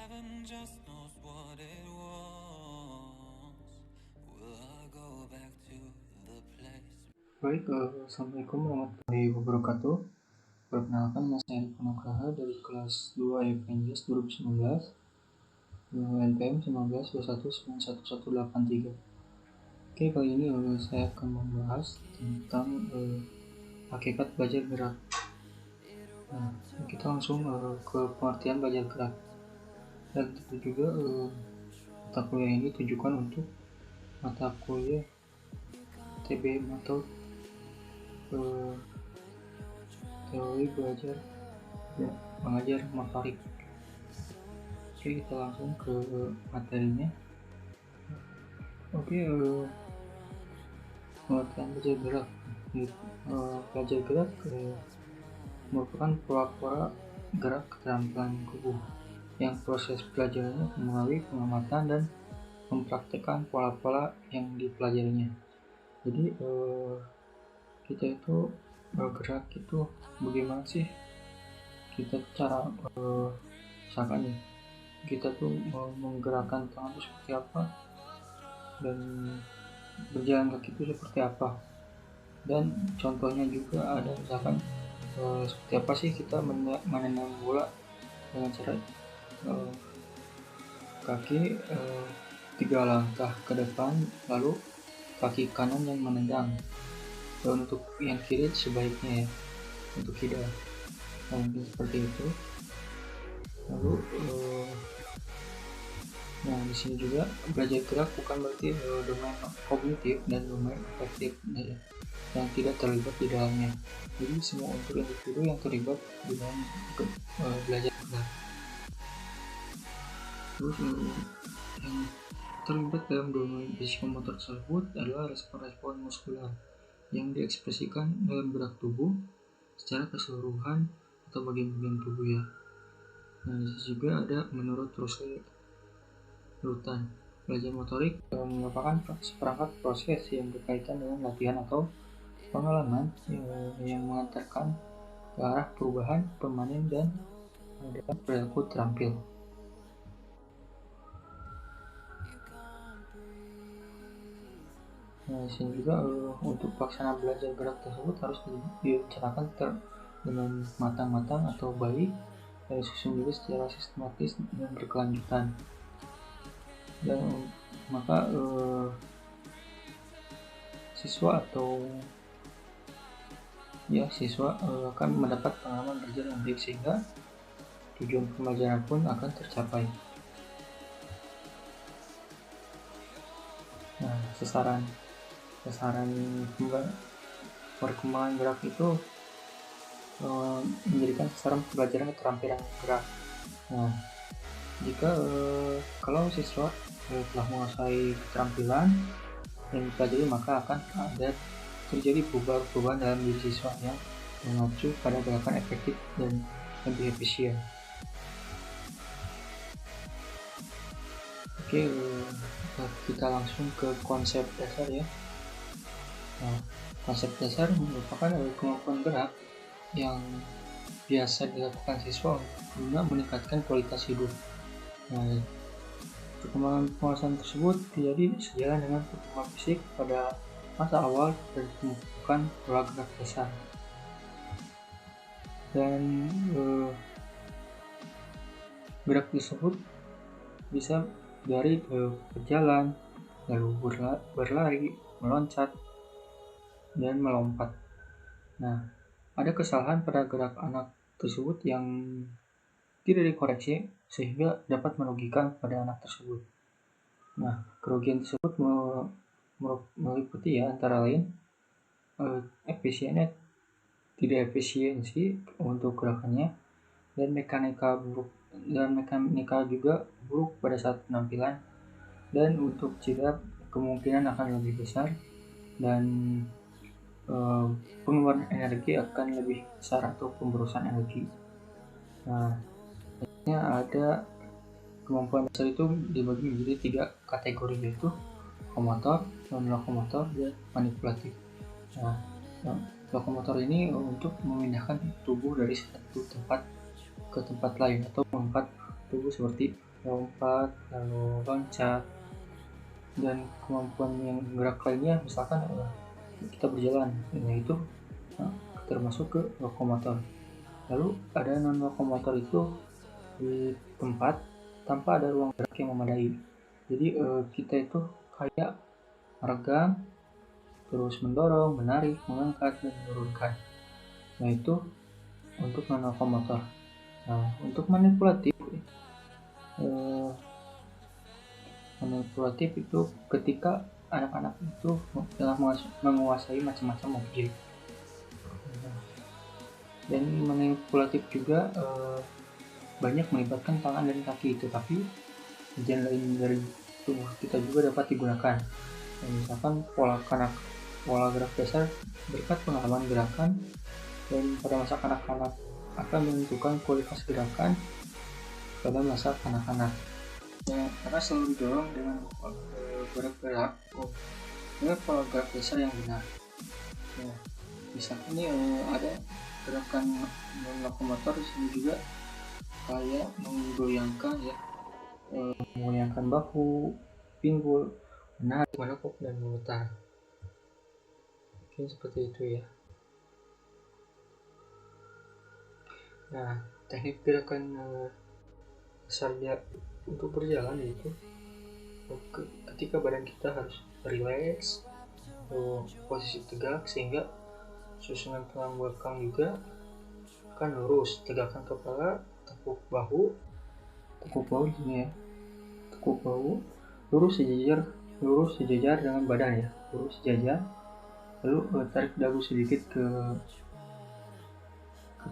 Heaven just knows what it was. Will I go back to the place? Baik, Assalamualaikum warahmatullahi wabarakatuh. Perkenalkan, nama saya Arif Nugraha dari kelas 2 IPNJS 2019, NPM 1921911183. Oke, kali ini saya akan membahas tentang hakikat belajar gerak. Nah, kita langsung ke pengertian belajar gerak. Dan tentu juga mata kuliah ini ditujukan untuk mata kuliah TBM atau teori belajar dan mengajar motorik. Oke, kita langsung ke materinya. Oke, pengertian belajar gerak. Belajar gerak merupakan pola-pola gerak keterampilan tubuh yang proses belajarnya melalui pengamatan dan mempraktikkan pola-pola yang dipelajarinya. Jadi kita itu bergerak itu bagaimana sih? Kita cara misalkan nih, kita tuh menggerakkan tangan itu seperti apa, dan berjalan kaki itu seperti apa, dan contohnya juga ada misalkan seperti apa sih kita menendang bola dengan cara kaki 3 langkah ke depan, lalu kaki kanan yang menendang, dan untuk yang kiri sebaiknya ya, untuk tidak. Mungkin seperti itu. Lalu nah di sini juga belajar gerak bukan berarti domain kognitif dan domain afektif yang tidak terlibat di dalamnya. Jadi semua unsur individu yang terlibat di dalam belajar gerak. Terus yang terlibat dalam domain psikomotor tersebut adalah respon-respon muskular yang diekspresikan dalam gerak tubuh secara keseluruhan atau bagian-bagian tubuh ya. Nah, di sini juga ada menurut Rutan, belajar motorik merupakan seperangkat proses yang berkaitan dengan latihan atau pengalaman yang mengantarkan ke arah perubahan permanen dan dalam perilaku terampil. Nah, di sini juga untuk pelaksanaan belajar gerak tersebut harus direncanakan dengan matang-matang atau baik, dan disusun juga secara sistematis dan berkelanjutan. Dan maka siswa akan mendapat pengalaman belajar yang baik sehingga tujuan pembelajaran pun akan tercapai. Nah, sasaran perkembangan gerak itu menjadikan sasaran pembelajaran keterampilan gerak. Nah, jika kalau siswa telah menguasai keterampilan yang dipelajari, maka akan ada terjadi perubahan dalam diri siswa yang mengacu pada gerakan efektif dan lebih efisien. Oke, kita langsung ke konsep dasar ya. Nah, konsep dasar merupakan kemampuan gerak yang biasa dilakukan siswa guna meningkatkan kualitas hidup. Nah, perkembangan penguasaan tersebut terjadi sejalan dengan perkembangan fisik pada masa awal dan pembentukan pola gerak dasar. Dan gerak tersebut bisa dari berjalan, lalu berlari, meloncat, dan melompat. Nah, ada kesalahan pada gerak anak tersebut yang tidak dikoreksi sehingga dapat merugikan pada anak tersebut. Nah, kerugian tersebut meliputi ya antara lain tidak efisiensi untuk gerakannya, dan mekanika juga buruk pada saat penampilan, dan untuk cedera kemungkinan akan lebih besar, dan pengeluaran energi akan lebih besar atau pemborosan energi. Nah, ada kemampuan dasar itu dibagi menjadi 3 kategori, yaitu lokomotor, non-lokomotor, dan manipulatif. Nah, lokomotor ini untuk memindahkan tubuh dari satu tempat ke tempat lain atau mengangkat tubuh seperti lompat, lalu loncat, dan kemampuan yang gerak lainnya, misalkan kita berjalan, itu termasuk ke lokomotor. Lalu ada non-lokomotor itu di tempat tanpa ada ruang gerak yang memadai. Jadi kita itu kayak meregang, terus mendorong, menarik, mengangkat, dan menurunkan. Nah, itu untuk non-lokomotor. Nah, untuk manipulatif itu ketika anak-anak itu telah menguasai macam-macam objek. Dan manipulatif juga banyak melibatkan tangan dan kaki, tetapi bagian lain dari tubuh kita juga dapat digunakan. Dan misalkan pola gerak dasar berkat pengalaman gerakan, dan pada masa kanak-kanak akan menentukan kualitas gerakan pada masa kanak-kanak. Ya, karena selalu didorong dengan gerak-gerak dengan pola gerak dasar yang benar. Ya, misalkan ini ada gerakan lokomotor di sini juga kayak menggoyangkan menggoyangkan bahu, pinggul, menarik, menekuk, dan memutar. Mungkin seperti itu ya. Nah, teknik gerakan dasarnya untuk berjalan yaitu ketika badan kita harus rileks, posisi tegak, sehingga susunan tulang belakang juga akan lurus. Tegakkan kepala, tekuk bahu ini ya, tekuk bahu, lurus sejajar dengan badan ya, lurus sejajar. Lalu tarik dagu sedikit ke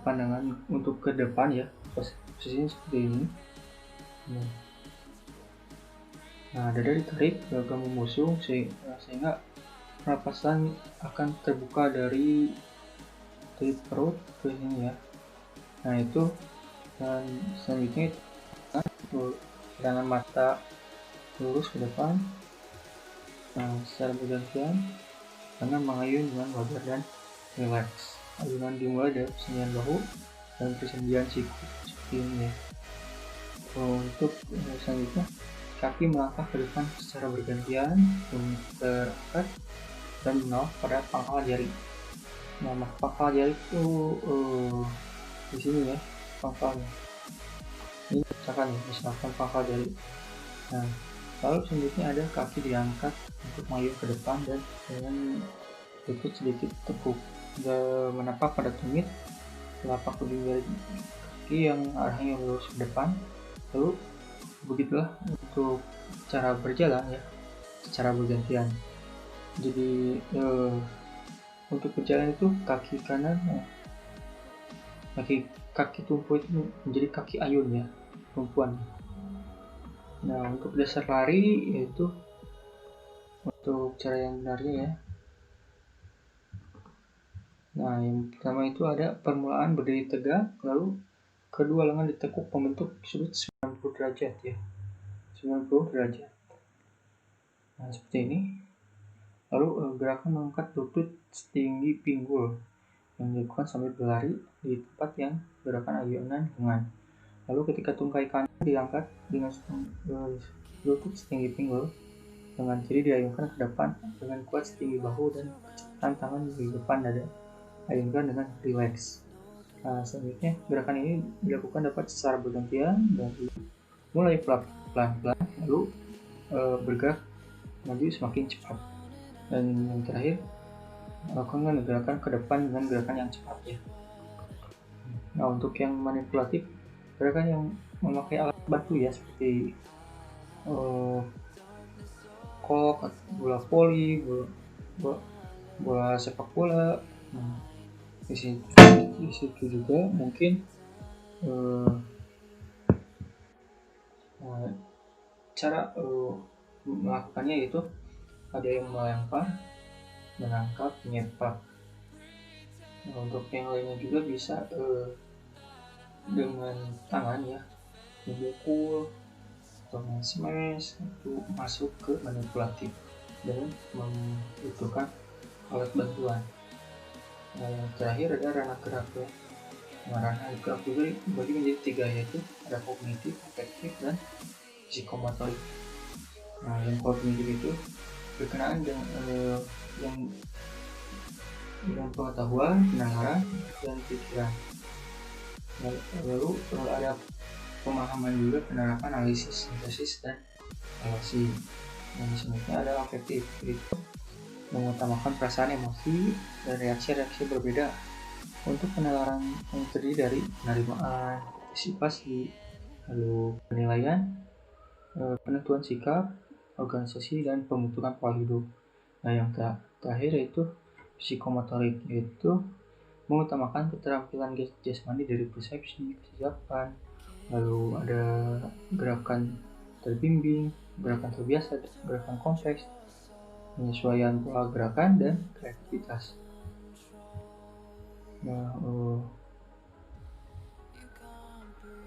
pandangan untuk ke depan ya, posisinya seperti ini. Nah, dada ditarik agak membusung sehingga pernapasan akan terbuka dari perut ke sini ya. Nah, itu, dan selanjutnya pandangan mata lurus ke depan. Nah, secara bergantian dengan mengayun dengan wajar dan relax. Ayunan dimulai dari persendian bahu dan persendian siku seperti ini ya. Untuk selanjutnya, kaki melangkah ke depan secara bergantian, terangkat dan menolak pada pangkal jari. Nah, pangkal jari itu di sini ya, pangkalnya. Ini misalkan pangkal jari. Nah, lalu selanjutnya ada kaki diangkat untuk maju ke depan dan dengan lutut sedikit tekuk, menapak pada tumit, telapak ujung jari kaki yang arahnya lurus ke depan. Lalu begitulah untuk cara berjalan ya, secara bergantian. Jadi untuk berjalan itu kaki kanan, kaki tumpu itu menjadi kaki ayun ya, tumpuan. Nah, untuk dasar lari yaitu untuk cara yang benarnya ya. Nah, yang pertama itu ada permulaan berdiri tegak, lalu kedua lengan ditekuk membentuk sudut 90 derajat ya, 90 derajat. Nah, seperti ini. Lalu gerakan mengangkat lutut setinggi pinggul yang dilakukan sambil berlari di tempat yang gerakan ayunan lengan. Lalu ketika tungkai kanan diangkat dengan lutut setinggi pinggul, lengan kiri diayunkan ke depan dengan kuat setinggi bahu dan kecepatan tangan di depan dada ayunkan dengan rileks. Nah, selanjutnya gerakan ini dilakukan dapat secara bergantian dari mulai pelan-pelan lalu bergerak maju semakin cepat, dan yang terakhir melakukan gerakan ke depan dengan gerakan yang cepat ya. Nah, untuk yang manipulatif, gerakan yang memakai alat bantu ya, seperti kok, bola voli, bola sepak bola. Nah, di situ juga mungkin cara melakukannya yaitu ada yang melempar, menangkap, menyepak. Nah, untuk yang lainnya juga bisa dengan tangan ya, memukul atau smash, itu masuk ke manipulatif dan membutuhkan alat bantuan. Nah, yang terakhir ada ranah gerak ya. Nah, ranah gerak juga dibagi menjadi 3 yaitu ada kognitif, afektif, dan psikomotorik. Nah, yang kognitif itu berkenaan dengan yang pengetahuan, penalaran, dan pikiran. Lalu ada pemahaman juga, penerapan, analisis, sintesis, dan evaluasi. Yang selanjutnya adalah afektif, itu mengutamakan perasaan, emosi, dan reaksi-reaksi berbeda untuk penalaran yang terdiri dari penerimaan, antisipasi, lalu penilaian, penentuan sikap, organisasi, dan pembentukan pola hidup. Nah, yang terakhir yaitu psikomotorik, yaitu mengutamakan keterampilan jasmani dari persepsi, kesiapan, lalu ada gerakan terbimbing, gerakan terbiasa, gerakan kompleks, penyesuaian pola gerakan, dan kreativitas. Nah,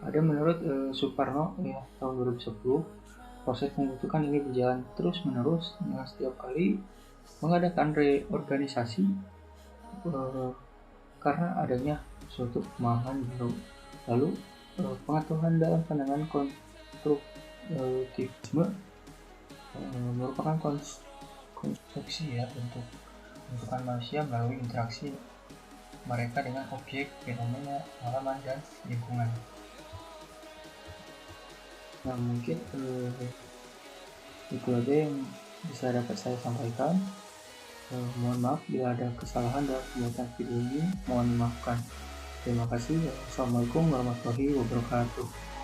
ada menurut Suparno ya, tahun 2010, proses pembentukan ini berjalan terus menerus dengan setiap kali mengadakan reorganisasi karena adanya suatu pemahaman baru. Lalu pengetahuan dalam pandangan konstruktivisme merupakan konstruksi ya untuk pembentukan manusia melalui interaksi mereka dengan objek, fenomena, pengalaman, dan lingkungan. Nah, mungkin itu aja yang bisa dapat saya sampaikan. Mohon maaf bila ada kesalahan dalam pembuatan video ini, mohon dimaafkan. Terima kasih. Wassalamualaikum warahmatullahi wabarakatuh.